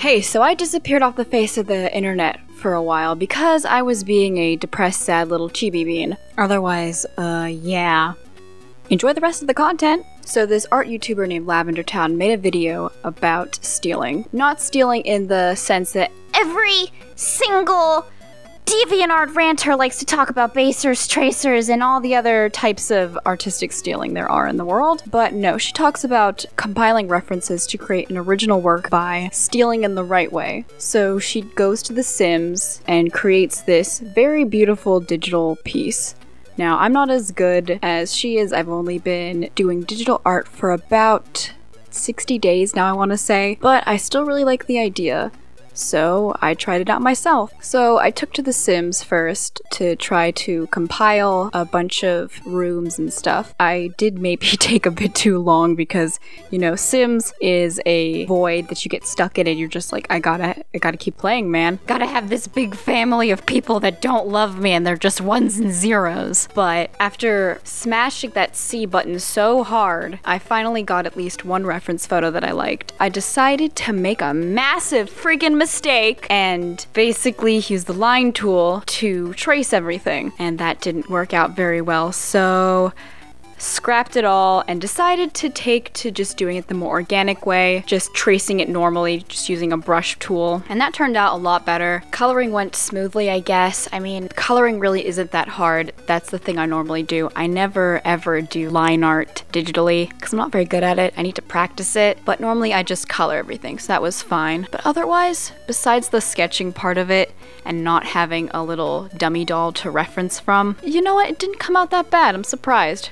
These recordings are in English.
Hey, so I disappeared off the face of the internet for a while because I was being a depressed, sad little chibi bean. Otherwise, yeah. Enjoy the rest of the content! So this art YouTuber named Lavendertowne made a video about stealing. Not stealing in the sense that every single DeviantArt ranter likes to talk about basers, tracers, and all the other types of artistic stealing there are in the world. But no, she talks about compiling references to create an original work by stealing in the right way. So she goes to The Sims and creates this very beautiful digital piece. Now, I'm not as good as she is. I've only been doing digital art for about 60 days now, I want to say, but I still really like the idea. So I tried it out myself. So I took to The Sims first to try to compile a bunch of rooms and stuff. I did maybe take a bit too long because, you know, Sims is a void that you get stuck in and you're just like, I gotta keep playing, man. Gotta have this big family of people that don't love me and they're just ones and zeros. But after smashing that C button so hard, I finally got at least one reference photo that I liked. I decided to make a massive freaking mistake and basically use the line tool to trace everything, and that didn't work out very well, so scrapped it all and decided to take to just doing it the more organic way, just tracing it normally, just using a brush tool, and that turned out a lot better. Coloring went smoothly, I guess. I mean, coloring really isn't that hard. That's the thing I normally do. I never ever do line art digitally because I'm not very good at it. I need to practice it, but normally I just color everything, so that was fine. But otherwise, besides the sketching part of it and not having a little dummy doll to reference from, you know what? It didn't come out that bad. I'm surprised.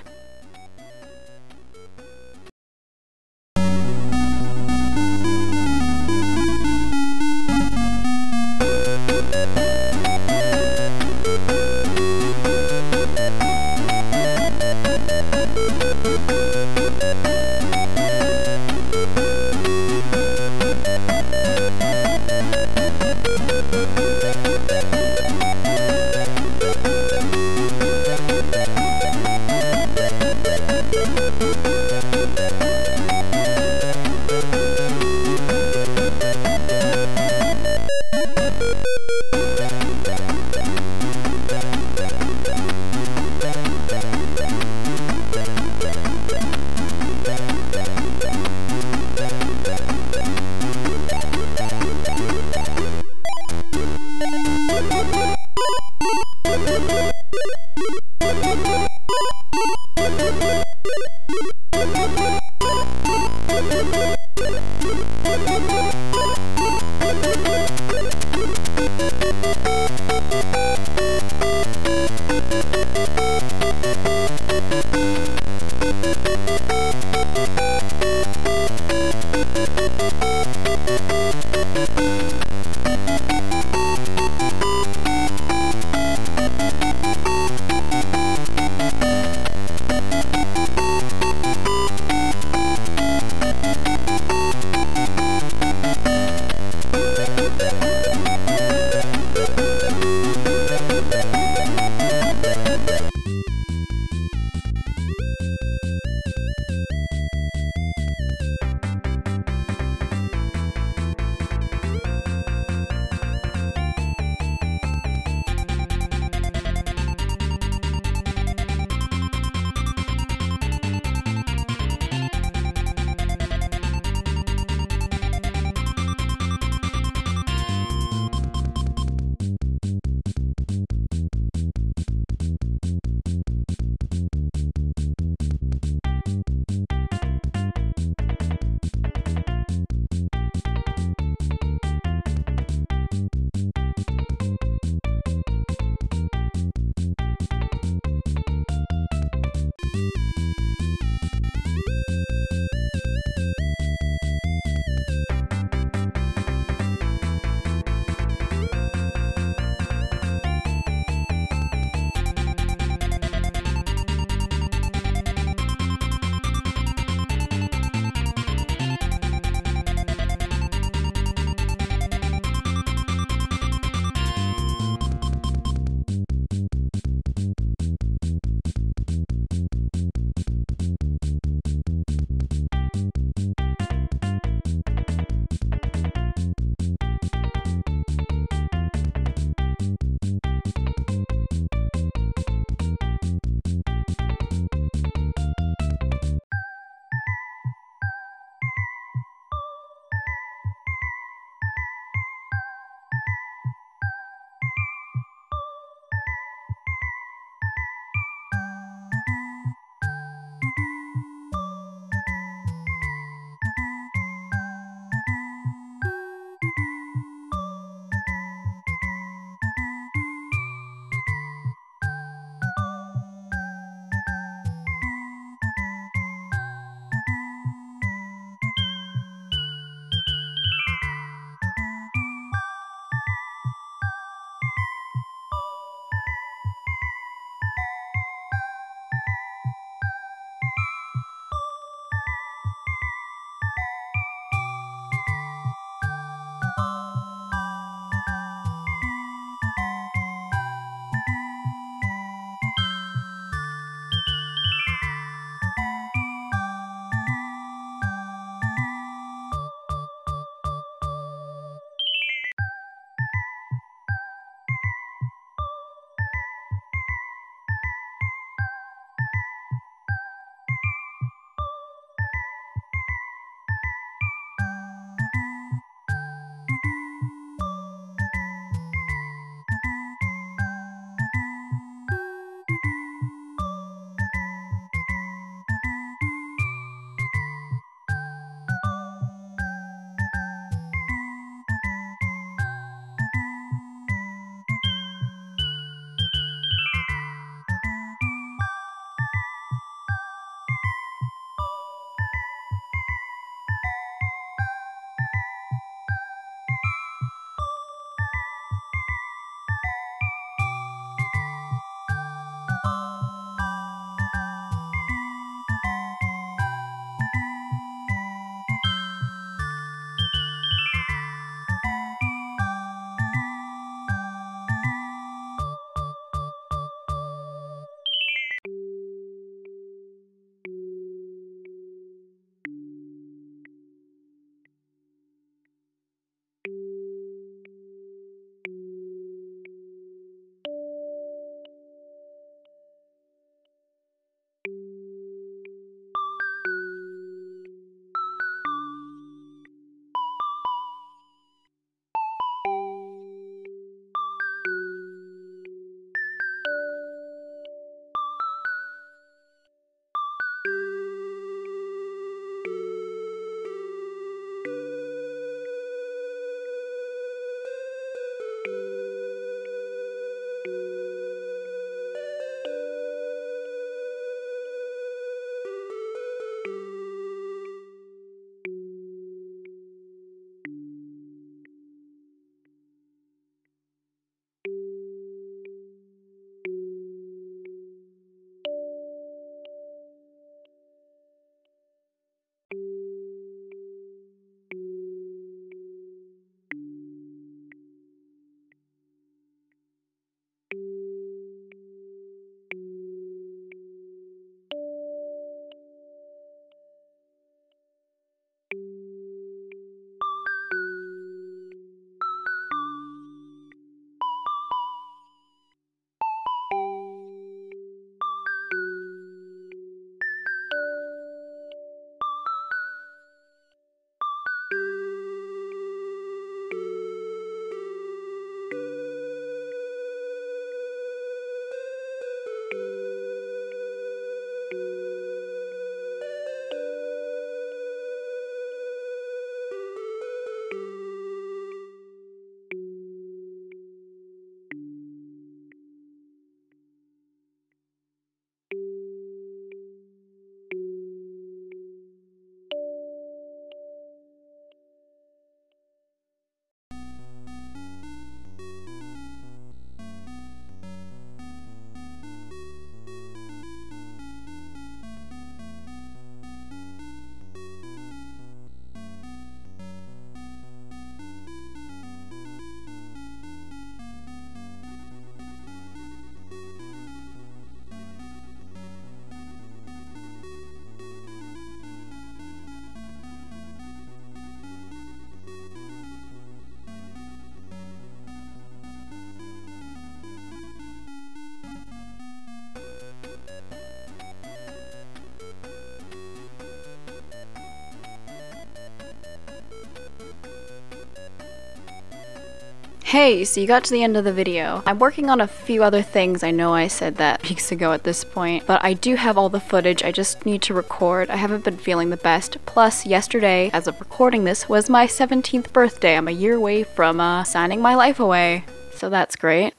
Hey, so you got to the end of the video. I'm working on a few other things. I know I said that weeks ago at this point, but I do have all the footage. I just need to record. I haven't been feeling the best. Plus, yesterday, as of recording this, was my 17th birthday. I'm a year away from signing my life away. So that's great.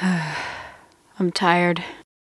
I'm tired.